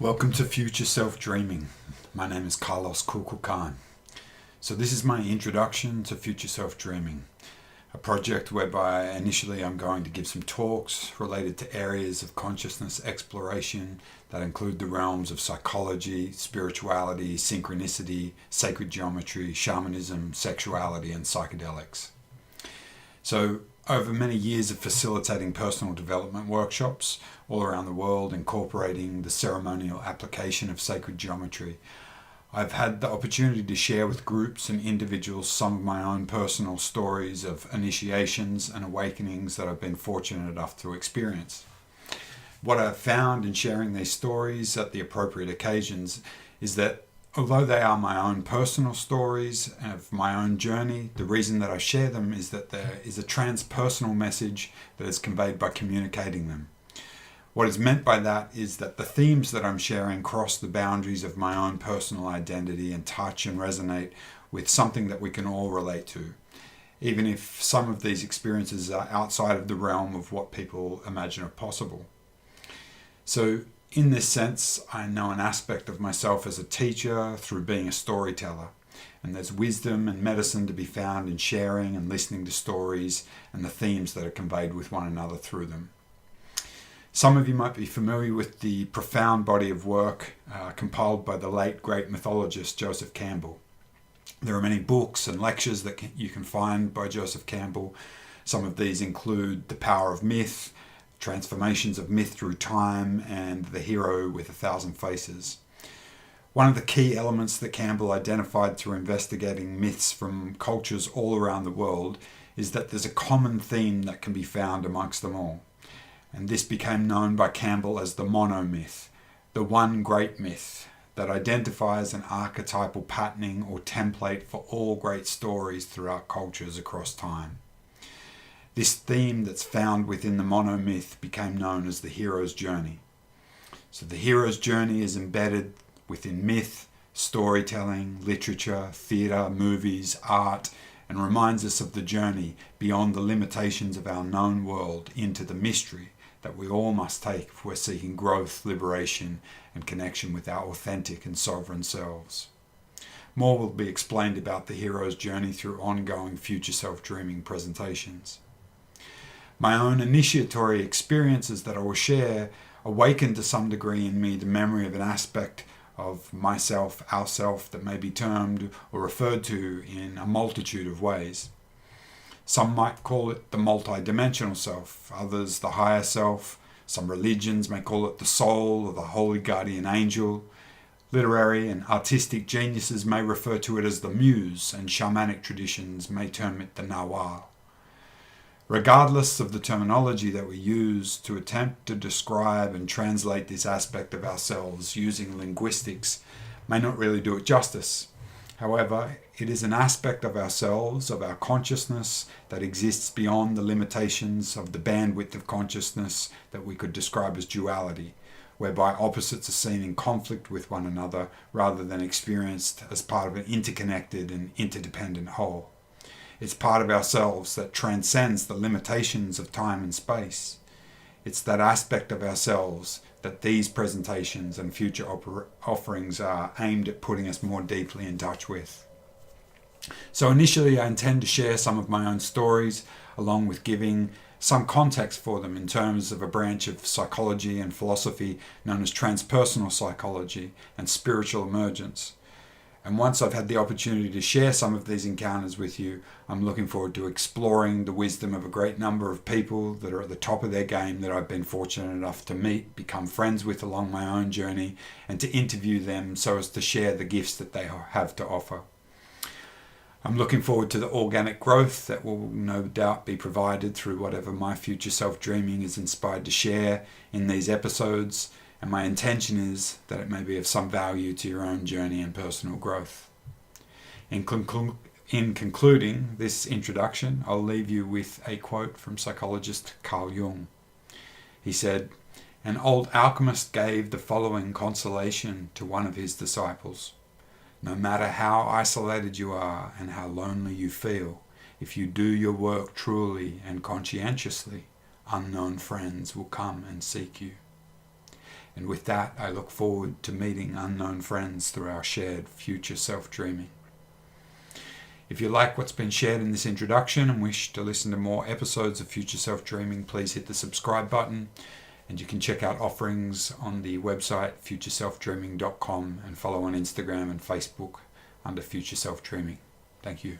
Welcome to Future Self Dreaming. My name is Carlos Kukulkan. So this is my introduction to Future Self Dreaming, a project whereby initially I'm going to give some talks related to areas of consciousness exploration that include the realms of psychology, spirituality, synchronicity, sacred geometry, shamanism, sexuality, and psychedelics. So over many years of facilitating personal development workshops all around the world, incorporating the ceremonial application of sacred geometry, I've had the opportunity to share with groups and individuals some of my own personal stories of initiations and awakenings that I've been fortunate enough to experience. What I've found in sharing these stories at the appropriate occasions is that although they are my own personal stories of my own journey, the reason that I share them is that there is a transpersonal message that is conveyed by communicating them. What is meant by that is that the themes that I'm sharing cross the boundaries of my own personal identity and touch and resonate with something that we can all relate to, even if some of these experiences are outside of the realm of what people imagine are possible. So in this sense, I know an aspect of myself as a teacher through being a storyteller. And there's wisdom and medicine to be found in sharing and listening to stories and the themes that are conveyed with one another through them. Some of you might be familiar with the profound body of work compiled by the late great mythologist Joseph Campbell. There are many books and lectures that you can find by Joseph Campbell. Some of these include The Power of Myth, Transformations of Myth Through Time, and The Hero with 1,000 Faces. One of the key elements that Campbell identified through investigating myths from cultures all around the world is that there's a common theme that can be found amongst them all. And this became known by Campbell as the monomyth, the one great myth that identifies an archetypal patterning or template for all great stories throughout cultures across time. This theme that's found within the monomyth became known as the hero's journey. So the hero's journey is embedded within myth, storytelling, literature, theatre, movies, art, and reminds us of the journey beyond the limitations of our known world into the mystery that we all must take if we're seeking growth, liberation, and connection with our authentic and sovereign selves. More will be explained about the hero's journey through ongoing Future Self-Dreaming presentations. My own initiatory experiences that I will share awaken to some degree in me the memory of an aspect of myself, ourself, that may be termed or referred to in a multitude of ways. Some might call it the multidimensional self, others the higher self. Some religions may call it the soul or the holy guardian angel. Literary and artistic geniuses may refer to it as the muse, and shamanic traditions may term it the nawal. Regardless of the terminology that we use to attempt to describe and translate this aspect of ourselves using linguistics may not really do it justice. However, it is an aspect of ourselves, of our consciousness, that exists beyond the limitations of the bandwidth of consciousness that we could describe as duality, whereby opposites are seen in conflict with one another rather than experienced as part of an interconnected and interdependent whole. It's part of ourselves that transcends the limitations of time and space. It's that aspect of ourselves that these presentations and future offerings are aimed at putting us more deeply in touch with. So initially I intend to share some of my own stories along with giving some context for them in terms of a branch of psychology and philosophy known as transpersonal psychology and spiritual emergence. And once I've had the opportunity to share some of these encounters with you, I'm looking forward to exploring the wisdom of a great number of people that are at the top of their game that I've been fortunate enough to meet, become friends with along my own journey, and to interview them so as to share the gifts that they have to offer. I'm looking forward to the organic growth that will no doubt be provided through whatever my future self-dreaming is inspired to share in these episodes, and my intention is that it may be of some value to your own journey and personal growth. In concluding this introduction, I'll leave you with a quote from psychologist Carl Jung. He said, "An old alchemist gave the following consolation to one of his disciples. No matter how isolated you are and how lonely you feel, if you do your work truly and conscientiously, unknown friends will come and seek you." And with that, I look forward to meeting unknown friends through our shared future self-dreaming. If you like what's been shared in this introduction and wish to listen to more episodes of Future Self-Dreaming, please hit the subscribe button, and you can check out offerings on the website futureselfdreaming.com and follow on Instagram and Facebook under Future Self-Dreaming. Thank you.